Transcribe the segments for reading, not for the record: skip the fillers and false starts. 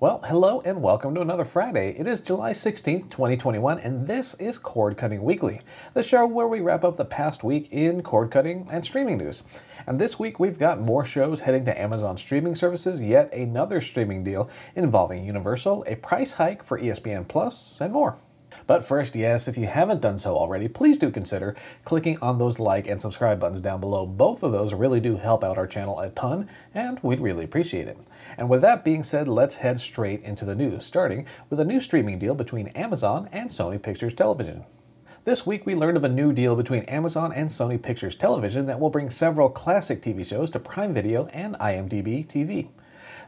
Well, hello and welcome to another Friday. It is July 16th, 2021, and this is Cord Cutting Weekly, the show where we wrap up the past week in cord cutting and streaming news. And this week we've got more shows heading to Amazon streaming services, yet another streaming deal involving Universal, a price hike for ESPN Plus, and more. But first, yes, if you haven't done so already, please do consider clicking on those like and subscribe buttons down below. Both of those really do help out our channel a ton, and we'd really appreciate it. And with that being said, let's head straight into the news, starting with a new streaming deal between Amazon and Sony Pictures Television. This week we learned of a new deal between Amazon and Sony Pictures Television that will bring several classic TV shows to Prime Video and IMDb TV.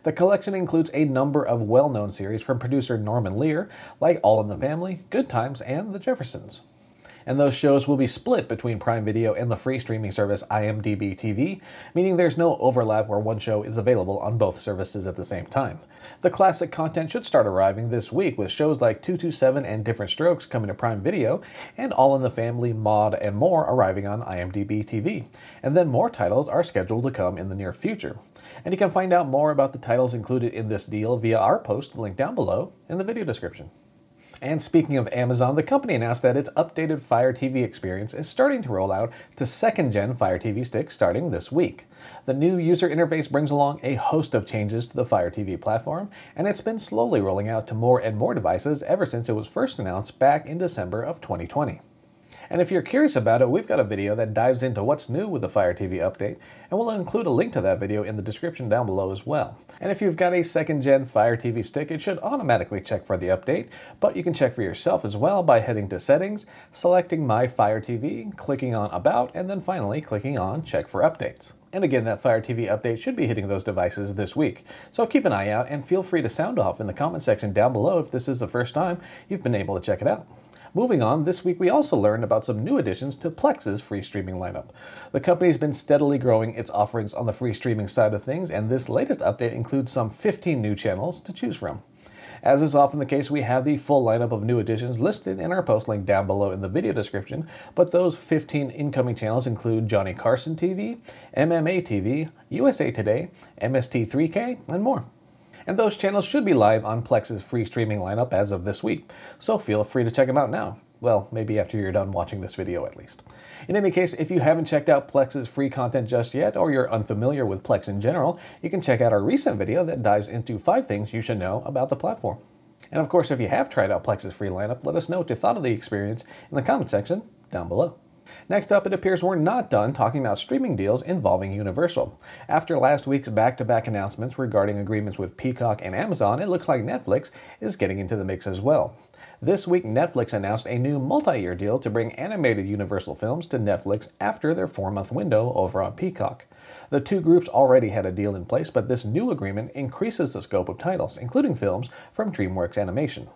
The collection includes a number of well-known series from producer Norman Lear, like All in the Family, Good Times, and The Jeffersons. And those shows will be split between Prime Video and the free streaming service IMDb TV, meaning there's no overlap where one show is available on both services at the same time. The classic content should start arriving this week, with shows like 227 and Different Strokes coming to Prime Video, and All in the Family, Maude, and more arriving on IMDb TV. And then more titles are scheduled to come in the near future. And you can find out more about the titles included in this deal via our post linked down below in the video description. And speaking of Amazon, the company announced that its updated Fire TV experience is starting to roll out to second-gen Fire TV sticks starting this week. The new user interface brings along a host of changes to the Fire TV platform, and it's been slowly rolling out to more and more devices ever since it was first announced back in December of 2020. And if you're curious about it, we've got a video that dives into what's new with the Fire TV update, and we'll include a link to that video in the description down below as well. And if you've got a second-gen Fire TV stick, it should automatically check for the update, but you can check for yourself as well by heading to Settings, selecting My Fire TV, clicking on About, and then finally clicking on Check for Updates. And again, that Fire TV update should be hitting those devices this week, so keep an eye out and feel free to sound off in the comment section down below if this is the first time you've been able to check it out. Moving on, this week we also learned about some new additions to Plex's free streaming lineup. The company's been steadily growing its offerings on the free streaming side of things, and this latest update includes some 15 new channels to choose from. As is often the case, we have the full lineup of new additions listed in our post link down below in the video description, but those 15 incoming channels include Johnny Carson TV, MMA TV, USA Today, MST3K, and more. And those channels should be live on Plex's free streaming lineup as of this week, so feel free to check them out now. Well, maybe after you're done watching this video at least. In any case, if you haven't checked out Plex's free content just yet, or you're unfamiliar with Plex in general, you can check out our recent video that dives into 5 things you should know about the platform. And of course, if you have tried out Plex's free lineup, let us know what you thought of the experience in the comment section down below. Next up, it appears we're not done talking about streaming deals involving Universal. After last week's back-to-back announcements regarding agreements with Peacock and Amazon, it looks like Netflix is getting into the mix as well. This week, Netflix announced a new multi-year deal to bring animated Universal films to Netflix after their 4-month window over on Peacock. The two groups already had a deal in place, but this new agreement increases the scope of titles, including films from DreamWorks Animation.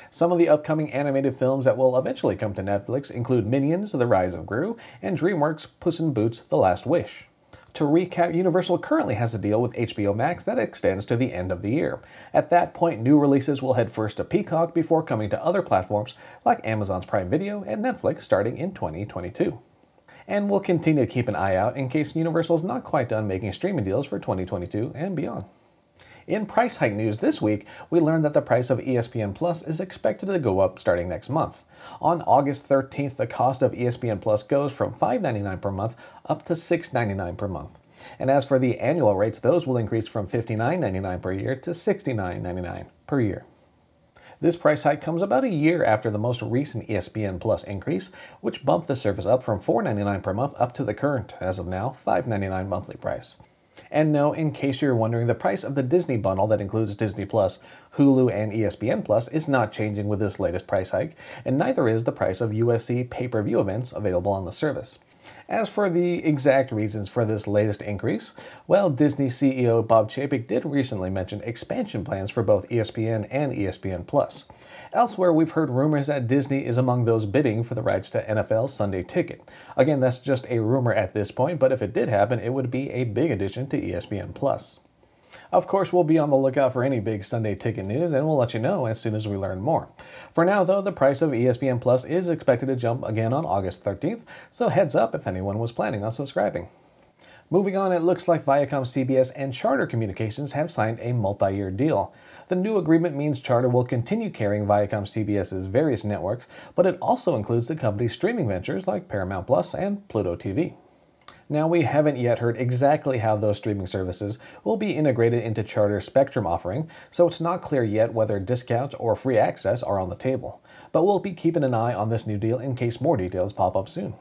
Some of the upcoming animated films that will eventually come to Netflix include Minions: The Rise of Gru and DreamWorks' Puss in Boots: The Last Wish. To recap, Universal currently has a deal with HBO Max that extends to the end of the year. At that point, new releases will head first to Peacock before coming to other platforms like Amazon's Prime Video and Netflix starting in 2022. And we'll continue to keep an eye out in case Universal's not quite done making streaming deals for 2022 and beyond. In price hike news this week, we learned that the price of ESPN Plus is expected to go up starting next month. On August 13th, the cost of ESPN Plus goes from $5.99 per month up to $6.99 per month. And as for the annual rates, those will increase from $59.99 per year to $69.99 per year. This price hike comes about a year after the most recent ESPN Plus increase, which bumped the service up from $4.99 per month up to the current, as of now, $5.99 monthly price. And no, in case you're wondering, the price of the Disney bundle that includes Disney Plus, Hulu, and ESPN Plus is not changing with this latest price hike, and neither is the price of UFC pay-per-view events available on the service. As for the exact reasons for this latest increase, well, Disney CEO Bob Chapek did recently mention expansion plans for both ESPN and ESPN Plus. Elsewhere, we've heard rumors that Disney is among those bidding for the rights to NFL Sunday Ticket. Again, that's just a rumor at this point, but if it did happen, it would be a big addition to ESPN Plus. Of course, we'll be on the lookout for any big Sunday Ticket news, and we'll let you know as soon as we learn more. For now, though, the price of ESPN Plus is expected to jump again on August 13th, so heads up if anyone was planning on subscribing. Moving on, it looks like ViacomCBS and Charter Communications have signed a multi-year deal. The new agreement means Charter will continue carrying ViacomCBS's various networks, but it also includes the company's streaming ventures like Paramount Plus and Pluto TV. Now, we haven't yet heard exactly how those streaming services will be integrated into Charter's Spectrum offering, so it's not clear yet whether discounts or free access are on the table. But we'll be keeping an eye on this new deal in case more details pop up soon.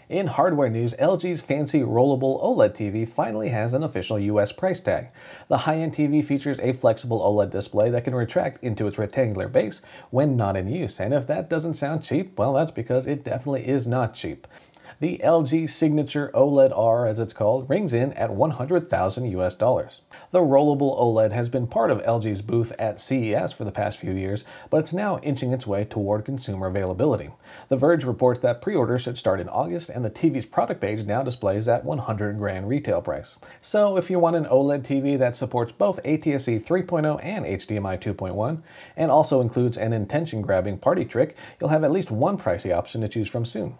In hardware news, LG's fancy rollable OLED TV finally has an official US price tag. The high-end TV features a flexible OLED display that can retract into its rectangular base when not in use, and if that doesn't sound cheap, well, that's because it definitely is not cheap. The LG Signature OLED R, as it's called, rings in at $100,000 US. The rollable OLED has been part of LG's booth at CES for the past few years, but it's now inching its way toward consumer availability. The Verge reports that pre-orders should start in August, and the TV's product page now displays that $100,000 retail price. So if you want an OLED TV that supports both ATSC 3.0 and HDMI 2.1, and also includes an attention-grabbing party trick, you'll have at least one pricey option to choose from soon.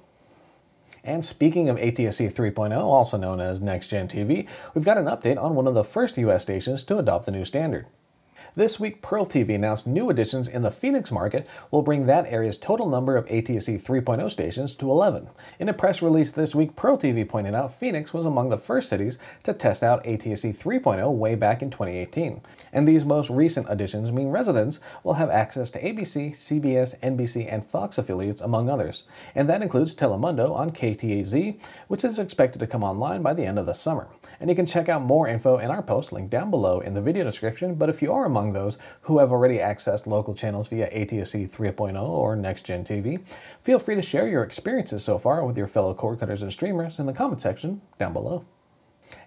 And speaking of ATSC 3.0, also known as NextGen TV, we've got an update on one of the first US stations to adopt the new standard. This week, Pearl TV announced new additions in the Phoenix market will bring that area's total number of ATSC 3.0 stations to 11. In a press release this week, Pearl TV pointed out Phoenix was among the first cities to test out ATSC 3.0 way back in 2018. And these most recent additions mean residents will have access to ABC, CBS, NBC, and Fox affiliates, among others. And that includes Telemundo on KTAZ, which is expected to come online by the end of the summer. And you can check out more info in our post linked down below in the video description, but if you are among those who have already accessed local channels via ATSC 3.0 or NextGen TV, feel free to share your experiences so far with your fellow cord cutters and streamers in the comment section down below.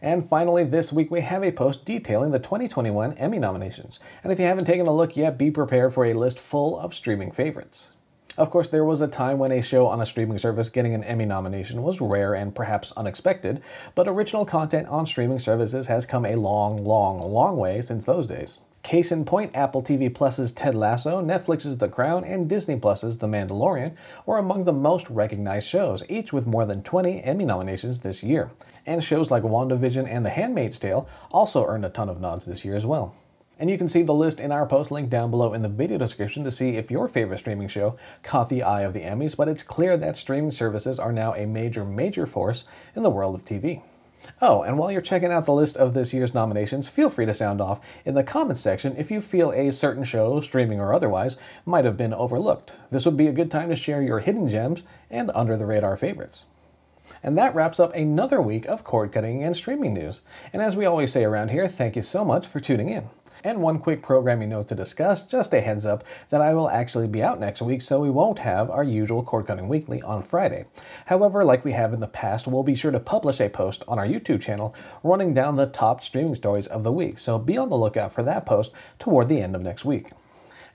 And finally, this week we have a post detailing the 2021 Emmy nominations. And if you haven't taken a look yet, be prepared for a list full of streaming favorites. Of course, there was a time when a show on a streaming service getting an Emmy nomination was rare and perhaps unexpected, but original content on streaming services has come a long way since those days. Case in point, Apple TV Plus's Ted Lasso, Netflix's The Crown, and Disney Plus's The Mandalorian were among the most recognized shows, each with more than 20 Emmy nominations this year. And shows like WandaVision and The Handmaid's Tale also earned a ton of nods this year as well. And you can see the list in our post link down below in the video description to see if your favorite streaming show caught the eye of the Emmys, but it's clear that streaming services are now a major force in the world of TV. Oh, and while you're checking out the list of this year's nominations, feel free to sound off in the comments section if you feel a certain show, streaming or otherwise, might have been overlooked. This would be a good time to share your hidden gems and under-the-radar favorites. And that wraps up another week of cord cutting and streaming news. And as we always say around here, thank you so much for tuning in. And one quick programming note to discuss, just a heads up that I will actually be out next week, so we won't have our usual Cord Cutting Weekly on Friday. However, like we have in the past, we'll be sure to publish a post on our YouTube channel running down the top streaming stories of the week, so be on the lookout for that post toward the end of next week.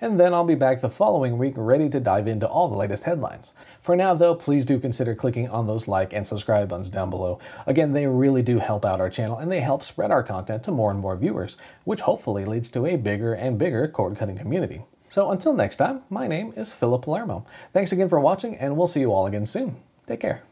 And then I'll be back the following week ready to dive into all the latest headlines. For now though, please do consider clicking on those like and subscribe buttons down below. Again, they really do help out our channel and they help spread our content to more and more viewers, which hopefully leads to a bigger and bigger cord cutting community. So until next time, my name is Philip Palermo. Thanks again for watching and we'll see you all again soon. Take care.